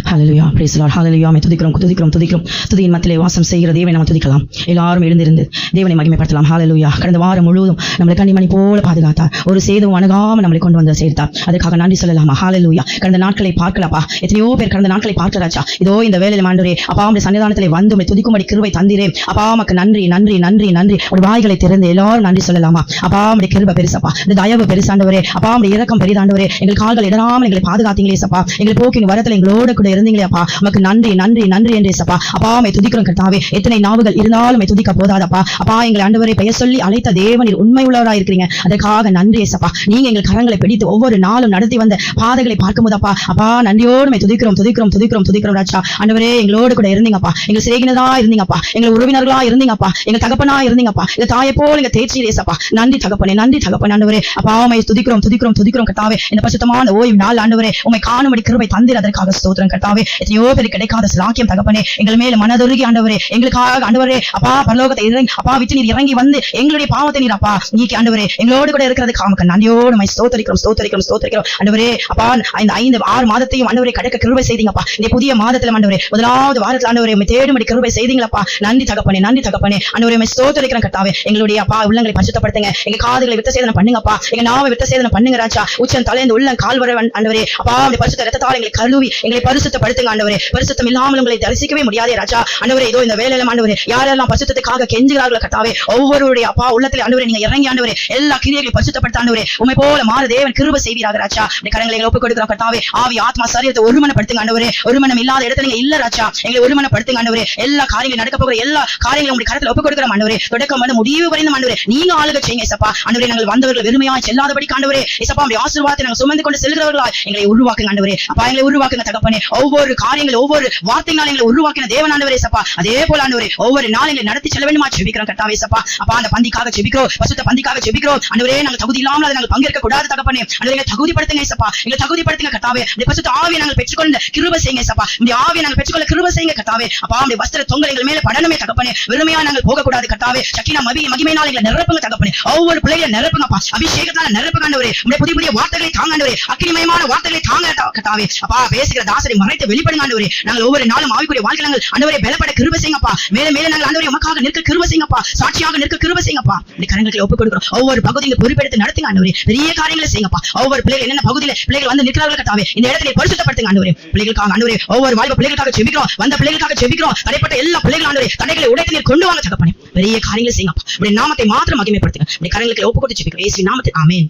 Hallelujah, praise the Lord. ஹல்லேலூயா. துதிக்கிறோம். துதியின் மத்தியிலே வாசம் செய்கிற தேவனை நாம் துதிக்கலாம். எல்லாரும் எழுந்திருந்து தேவனை மகிமைப்படுத்தலாம். ஹல்லேலூயா. கடந்த வாரம் முழுவதும் நம்மளை கண்ணிமணி போல பாதுகாத்தார். ஒரு சேதம் அணுகாமல் நம்மளை கொண்டு வந்து சேர்த்தார். அதுக்காக நன்றி சொல்லலாமா? ஹல்லேலூயா. கடந்த நாட்களை பார்க்கலாப்பா. எத்தனையோ பேர் கடந்த நாட்களை பார்க்கலாச்சா? இதோ இந்த வேளையில ஆண்டவரே அப்பா உம்முடைய சன்னிதானத்திலே வந்து உம்மை துதிக்கும்படி கிருபை தந்தீரே. அப்பா உமக்கு நன்றி நன்றி நன்றி நன்றி. ஒரு வாய்களை திறந்து எல்லாரும் நன்றி சொல்லலாமா? அப்பா உம்முடைய கிருபை பெருசப்பா, இந்த தயவு பெருசாண்டவரே, அப்பா உம்முடைய இரக்கம் பெரிதாண்டவரே. எங்கள் கால்கள் இடராமல் எங்களை பாதுகாத்தீங்களே சப்பா. எங்களை போக்கின் வரத்தில் எங்களோட கூட இருந்தீங்களே அப்பா. உமக்கு நன்றி நன்றி நன்றி என்றே சப்பா. அப்பா உம்மை துதிக்கிறோம் கர்த்தாவே. எத்தனை நாவுகள் இருந்தாலும் உம்மை துதிக்க போதாதப்பா. அப்பா எங்களை ஆண்டவரே பெயர் சொல்லி அழைத்த தேவனில் உண்மை உள்ளவராக இருக்கிறீங்க. அதற்காக நன்றி சப்பா. நீங்க எங்கள் கரங்களை பிடித்து ஒவ்வொரு நாளும் நடத்தி வந்த பாதைகளை பார்க்கும்போதப்பா அப்பா நன்றியோடு உம்மை துதிக்கிறோம் ராஜா. ஆண்டவரே எங்களோடு கூட இருந்தீங்கப்பா. எங்கள் சிநேகிதரா இருந்தீங்கப்பா. எங்கள் உறவினர்களா இருந்தீங்கப்பா. எங்கள் தகப்பனா இருந்தீங்கப்பா. எங்க தாயை போல எங்க தேய்ச்சிரேசப்பா. நன்றி தகப்பனே ஆண்டவரே. அப்பா உம்மை துதிக்கிறோம் கர்த்தாவே. இந்த பரிசுத்தமான ஓய்வு நாள் ஆண்டவரே உம்மை காணும்படி கிருபை தந்தீர். அதற்காக ஸ்தோத்திரம் கர்த்தாவே. எத்தனையோ பேர் கிடைக்காத சிலாக்கியம் தகப்பனே எங்கள் மேல மனதுருகி ஆண்டவரே எங்களுக்காக ஆண்டவரே அப்பா பரலோகத்தை இறங்கி அப்பா விட்டு நீர் இறங்கி வந்து எங்களுடைய பாவத்தை நீர் அப்பா நீக்கி ஆண்டவரே எங்களோடு கூட இருக்கிறதுக்கு நமக்கு நன்றியோடு உம்மை ஸ்தோத்திரிக்கிறோம் ஆண்டவரே. அப்பா இந்த 5-6 மாதத்தையும் ஆண்டவரே கடக்க கிருபை செய்தீங்கப்பா. இந்த புதிய மாதத்துல ஆண்டவரே முதலாவது வாரத்துல ஆண்டவரே உம்மை தேடும்படி கிருபை செய்தீங்களப்பா. நன்றி தகப்பனே ஆண்டவரே உம்மை ஸ்தோத்திரிக்கிறோம் கர்த்தாவே. எங்களுடைய அப்பா உள்ளங்களை பரிசுத்தப்படுத்துங்க. எங்க காதுகளை விருத்த சேதனம் பண்ணுங்கப்பா. எங்க நாவை விருத்த சேதனம் பண்ணுங்க ராஜா. உச்சன் தலைந்து உள்ளம் கால் வரை ஆண்டவரே அப்பா உம்முடைய பரிசுத்த இரத்தத்தால் எங்களை கழுவி எங்களை பரிசுத்தப்படுத்துங்க ஆண்டவரே. பரிசுத்தம் இல்லாமல் உங்களை தரிசிக்கவே முடியாதே ராஜா. ஆண்டவரே இதோ இந்த வேளையில ஆண்டவரே யாரெல்லாம் பரிசுத்தத்துக்காக கெஞ்சுகிறார்களோ கர்த்தாவே ஒவ்வொருடைய அப்பா உள்ளத்துல ஆண்டவரே நீங்க இறங்கி ஆண்டவரே எல்லா கிரியைகளையும் பரிசுத்தப்படுத்த ஆண்டவரே உம்மை போல மாறு தேவன் கிருபை செய்வீராக ராஜா. இந்த கரங்களை எங்களை ஒப்புக் கொடுக்கிறோம் கர்த்தாவே. ஆவி ஆத்மா சரீரத்தை ஒருமனப்படுத்துங்க ஆண்டவரே. ஒருமனம் இல்லாத இடத்துல நீங்க இல்ல ராஜா. எங்களை ஒருமனப்படுத்துங்க ஆண்டவரே. எல்லா காரியங்களும் நடக்க போகிற எல்லா காரியங்களும் உங்களுடைய கரத்துல ஒப்புக் கொடுக்கிறோம் ஆண்டவரே. தொடக்கம் வந்து முடிவு வரைக்கும் ஆண்டவரே நீங்க ஆளுகை செய்யுங்க ஏசப்பா. ஆண்டவரே நாங்கள் வந்தவர்கள் வெறுமையா செல்லாதபடி ஆண்டவரே ஏசப்பா உம்முடைய ஆசீர்வாதத்தை நாங்கள் சுமந்து கொண்டு செல்கிறவர்களா எங்களை உருவாக்குங்க ஆண்டவரே. அப்பா எங்களை உருவாக்குங்க தகப்பனே. ஒவ்வொரு காரியங்கள் ஒவ்வொரு வார்த்தைகளால் எங்களை உருவாக்கின தேவன் ஆண்டவரே சப்பா. அதே போல ஆண்டவரே ஒவ்வொரு நாள் எங்களை நடத்தி செல்ல வேண்டுமா ஜெபிக்கிறோம் கர்த்தாவே சப்பா. அப்பா அந்த பந்திக்காக ஜெபிக்கிறோம். பரிசுத்த பந்திக்காக ஜெபிக்கிறோம் ஆண்டவரே. நாங்கள் தகுதி இல்லாமல் அதை நாங்கள் பங்கேற்க கூடாது தகப்பனே. ஆண்டவரே எங்களை தகுதிப்படுத்துங்க சப்பா. எங்களை தகுதிப்படுத்துங்க கர்த்தாவே. இந்த பரிசுத்த ஆவியை நாங்கள் பெற்றுக்கொள்ள கிருபை செய்யுங்க சப்பா. இந்த ஆவியை நாங்கள் பெற்றுக்கொள்ள கிருபை செய்யுங்க கர்த்தாவே. அப்பா உம்முடைய வஸ்திர தொங்கல் எங்கள் மேல படணுமே தகப்பனே. வெறுமையா நாங்கள் போக கூடாது கர்த்தாவே. சக்கினா மகிமையினால் எங்களை நிரப்புங்க தகப்பனே. ஒவ்வொரு பிள்ளைகளை நிரப்புங்கப்பா. அபிஷேகத்தால நிரப்புங்க ஆண்டவரே. உம்முடைய புதிய புதிய வார்த்தைகளை தாங்க ஆண்டவரே. அக்கினிமயமான வார்த்தைகளை தாங்க கர்த்தாவே. அப்பா பேசுகிற தாசரை மறைத்து வெளிப்படுங்க ஆண்டவரே. நாங்கள் ஒவ்வொரு நாளும் ஆவிக்குரிய வாழ்க்கை நாங்கள் ஆண்டவரே பலப்பட கிருபை செய்யுங்கப்பா. மேல நாங்கள் ஆண்டவரே உமக்காக நிற்க கிருபை செய்யுங்கப்பா. சாட்சியாக நிற்க கிருபை செய்யுங்கப்பா. இந்த கரங்களுக்கு ஒப்புக் கொடுக்கிறோம். ஒவ்வொரு பகுதியை பொறுப்பெடுத்து நடத்துங்க ஆண்டவரே. பெரிய காரியங்களை செய்யுங்கப்பா. ஒவ்வொரு பிள்ளைகள் என்னென்ன பகுதியில பிள்ளைகள் வந்து நிற்கிறார்கள் கர்த்தாவே இந்த இடத்துல பரிசுத்தப்படுத்துங்க ஆண்டவரே. பிள்ளைகளுக்காக ஆண்டவரே ஒவ்வொரு வாலிப பிள்ளைகளுக்காக ஜெபிக்கிறோம். வந்த பிள்ளைகளுக்காக ஜெபிக்கிறோம். தடைப்பட்ட எல்லா பிள்ளைகளும் ஆண்டவரே தடைகளை உடைத்து நீர் கொண்டு வாங்க தகப்பனே. பெரிய காரியங்களை செய்யுங்கப்பா. உம்முடைய நாமத்தை மாத்திரம் மகிமைப்படுத்துங்க. இந்த கரங்களுக்கு ஒப்புக் கொடுத்து ஜெபிக்கிறோம் இயேசுவின் நாமத்தில் ஆமென்.